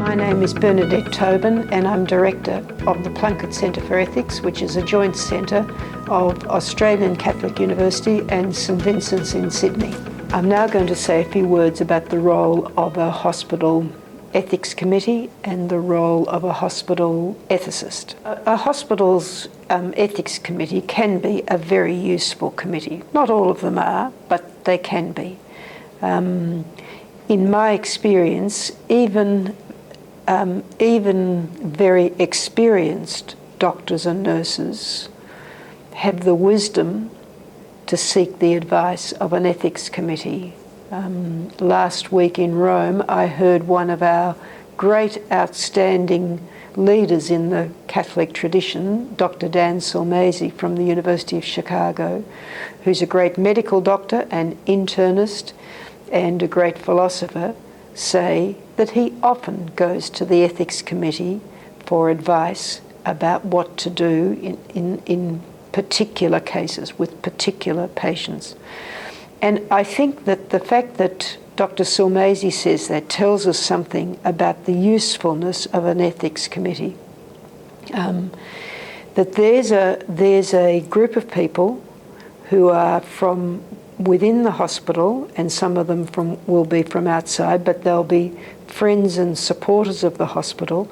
My name is Bernadette Tobin and I'm Director of the Plunket Centre for Ethics, which is a joint centre of Australian Catholic University and St Vincent's in Sydney. I'm now going to say a few words about the role of a hospital ethics committee and the role of a hospital ethicist. A hospital's ethics committee can be a very useful committee. Not all of them are, but they can be. In my experience, even very experienced doctors and nurses have the wisdom to seek the advice of an ethics committee. Last week in Rome, I heard one of our great outstanding leaders in the Catholic tradition, Dr. Dan Sulmazy from the University of Chicago, who's a great medical doctor and internist and a great philosopher, say that he often goes to the ethics committee for advice about what to do in particular cases with particular patients. And I think that the fact that Dr. Sulmazy says that tells us something about the usefulness of an ethics committee. That there's a group of people who are from within the hospital, and some of them will be from outside, but they'll be friends and supporters of the hospital,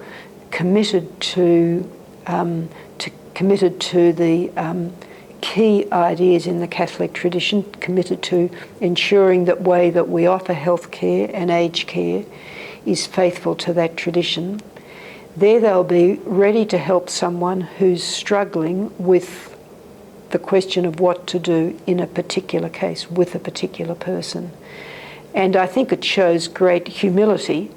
committed to the key ideas in the Catholic tradition, committed to ensuring that way that we offer health care and aged care is faithful to that tradition. There they'll be ready to help someone who's struggling with the question of what to do in a particular case with a particular person. And I think it shows great humility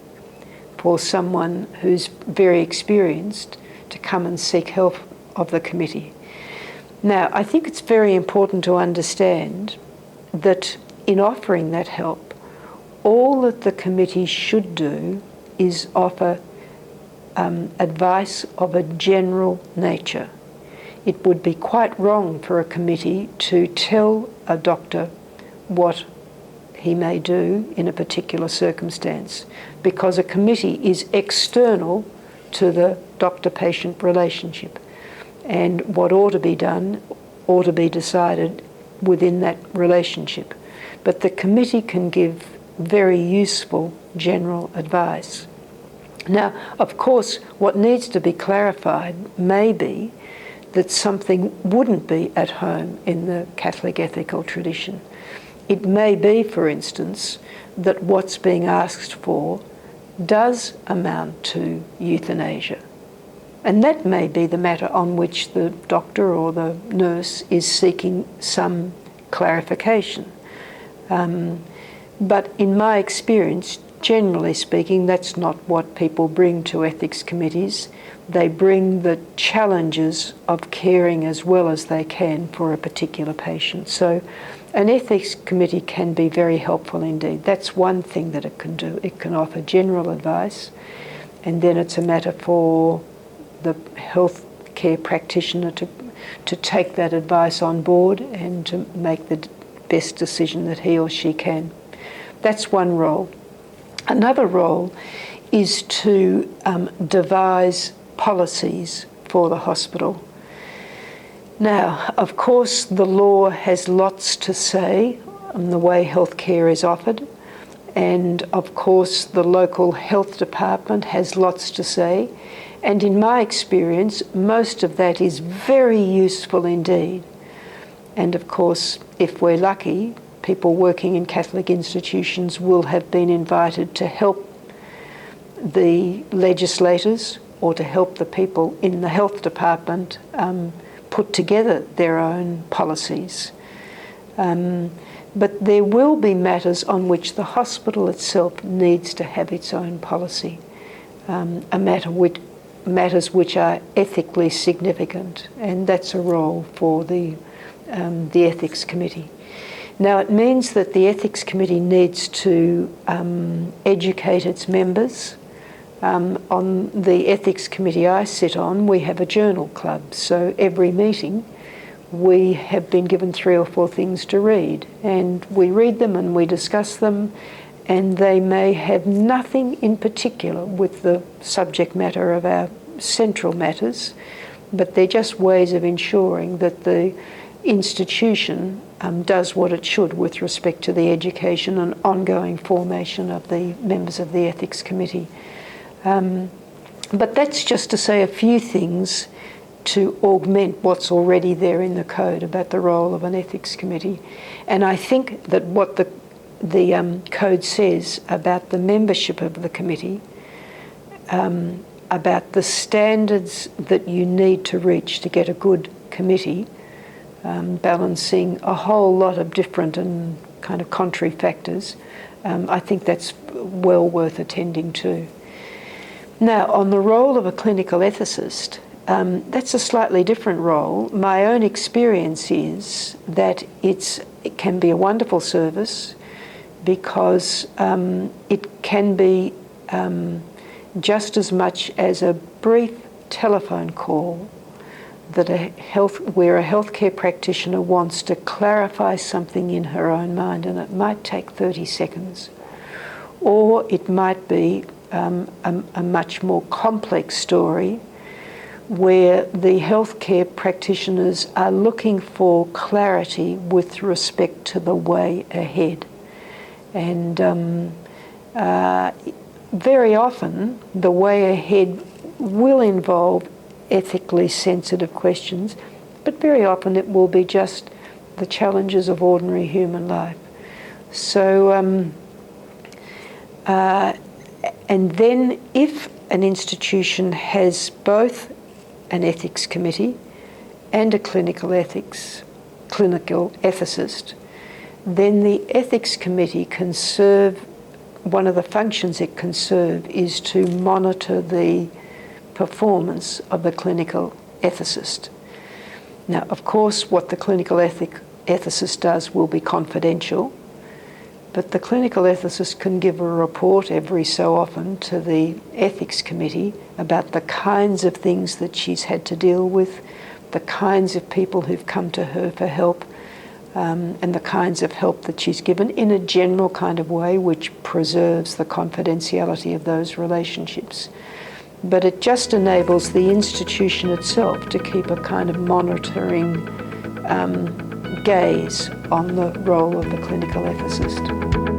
for someone who's very experienced to come and seek help of the committee. Now, I think it's very important to understand that in offering that help, all that the committee should do is offer advice of a general nature. It would be quite wrong for a committee to tell a doctor what he may do in a particular circumstance, because a committee is external to the doctor-patient relationship. And what ought to be done ought to be decided within that relationship. But the committee can give very useful general advice. Now, of course, what needs to be clarified may be that something wouldn't be at home in the Catholic ethical tradition. It may be, for instance, that what's being asked for does amount to euthanasia. And that may be the matter on which the doctor or the nurse is seeking some clarification. But in my experience, generally speaking, that's not what people bring to ethics committees. They bring the challenges of caring as well as they can for a particular patient. So an ethics committee can be very helpful indeed. That's one thing that it can do. It can offer general advice, and then it's a matter for the health care practitioner to take that advice on board and to make the best decision that he or she can. That's one role. Another role is to devise policies for the hospital. Now, of course, the law has lots to say on the way healthcare is offered, and of course the local health department has lots to say, and in my experience most of that is very useful indeed. And of course, if we're lucky, people working in Catholic institutions will have been invited to help the legislators or to help the people in the health department put together their own policies. But there will be matters on which the hospital itself needs to have its own policy, matters which are ethically significant, and that's a role for the ethics committee. Now, it means that the ethics committee needs to educate its members. On the ethics committee I sit on, we have a journal club, so every meeting we have been given 3 or 4 things to read, and we read them and we discuss them, and they may have nothing in particular with the subject matter of our central matters, but they're just ways of ensuring that the institution does what it should with respect to the education and ongoing formation of the members of the Ethics Committee. But that's just to say a few things to augment what's already there in the code about the role of an ethics committee. And I think that what the code says about the membership of the committee, about the standards that you need to reach to get a good committee, balancing a whole lot of different and kind of contrary factors, I think that's well worth attending to. Now, on the role of a clinical ethicist, that's a slightly different role. My own experience is that it can be a wonderful service because it can be just as much as a brief telephone call that where a healthcare practitioner wants to clarify something in her own mind, and it might take 30 seconds. Or it might be a much more complex story where the healthcare practitioners are looking for clarity with respect to the way ahead. And very often the way ahead will involve ethically sensitive questions, but very often it will be just the challenges of ordinary human life. So, and then if an institution has both an ethics committee and a clinical ethicist, then the ethics committee can serve, one of the functions it can serve is to monitor the performance of the clinical ethicist. Now, of course, what the clinical ethicist does will be confidential, but the clinical ethicist can give a report every so often to the ethics committee about the kinds of things that she's had to deal with, the kinds of people who've come to her for help, and the kinds of help that she's given in a general kind of way which preserves the confidentiality of those relationships. But it just enables the institution itself to keep a kind of monitoring gaze on the role of the clinical ethicist.